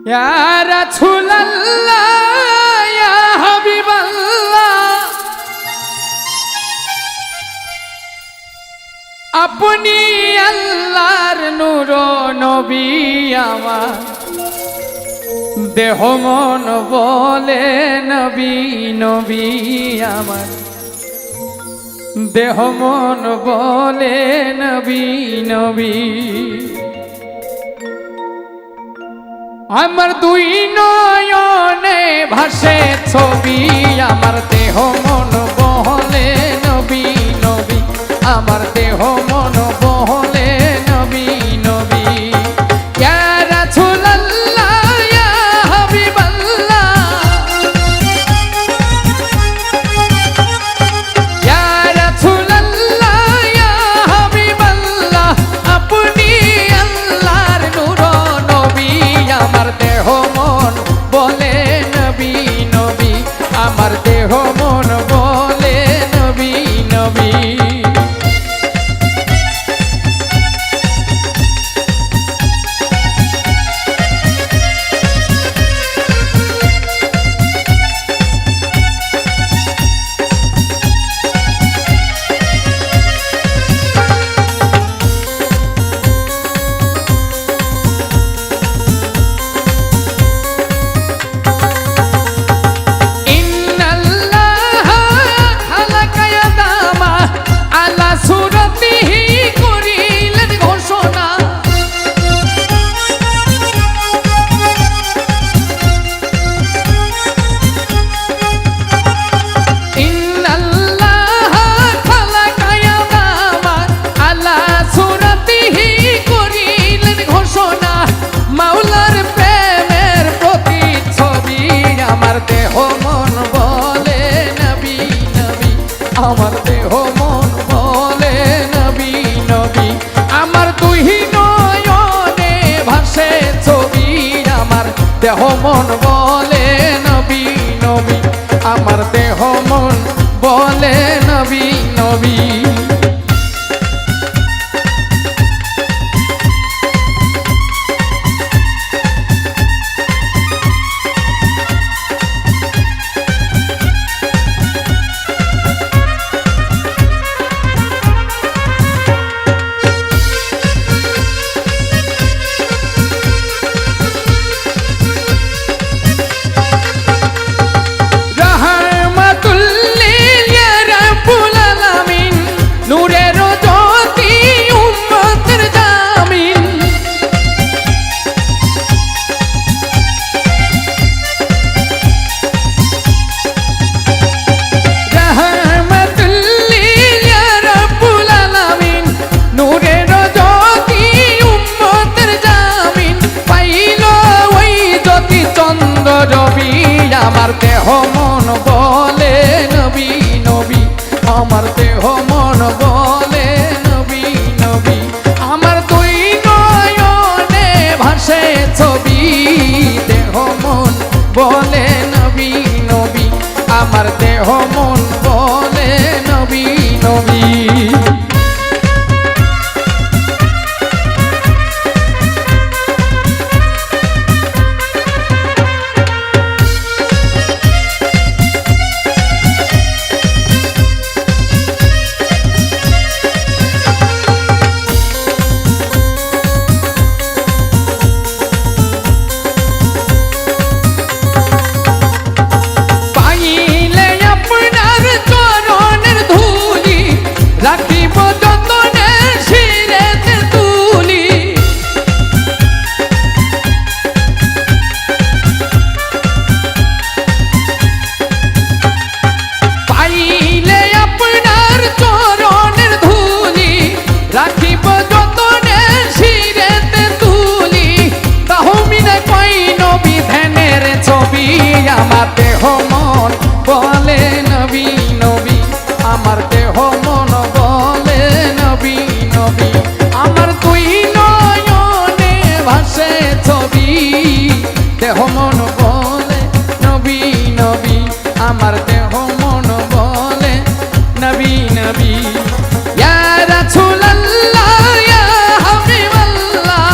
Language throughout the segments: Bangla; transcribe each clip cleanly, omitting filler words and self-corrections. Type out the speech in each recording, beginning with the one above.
ইয়া রাসূলুল্লাহ ইয়া হাবিবাল্লাহ আপনি আল্লাহর নূর নবী আমার দেহ মন বলে নবী নবী আমার দেহ মন বলে নবী নবী আমার দুই নয়নে ভাসে ছবি আমার দেহ মন বলে নবী নবী আমার দেহ মন বলে নবী নবী ইয়া রাসূলুল্লাহ ইয়া হাবিবাল্লাহ ইয়া রাসূলুল্লাহ ইয়া হাবিবাল্লাহ আপনি আল্লাহর নূর নবী আমার দেহ মন বলে নবী নবী আমার দেহ মন বলে নবী নবী আমার দেহ মন বলে নবী নবী আমার দুই নয়নে ভাসে ছবি আমার দেহ মন বলে নবী নবী আমার দেহ মন বলে নবী নবী রবি আমার দেহ মন বলে নবী নবী আমার দেহ মন বলে নবী নবী আমার দুই নয়নে ভাসে ছবি দেহ মন বলে নবী নবী আমার দেহ মন বলে নবী নবী রাখিব যতনে শিরেতে তুলি পাইলে আপনার চরণের ধুলি রাখিব যতনে শিরেতে তুলি তাহমিনে কই নবী ধ্যানের ছবি আমার দেহ মন বলে নবী নবী আমার দেহ মন বলে নবী নবী আমার দুই নয়নে ভাসে ছবি দেহ মন বলে নবী নবী আমার দেহ মন বলে নবী নবী ইয়া রাসূলুল্লাহ ইয়া হাবিবাল্লাহ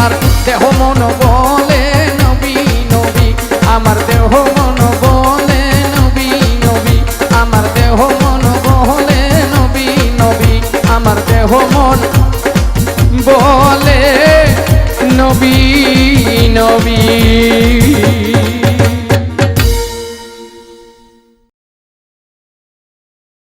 আমার দেহ মন বলে নবী নবী, আমার দেহ মন বলে নবী নবী, আমার দেহ মন বলে নবী নবী, আমার দেহ মন বলে নবী নবী।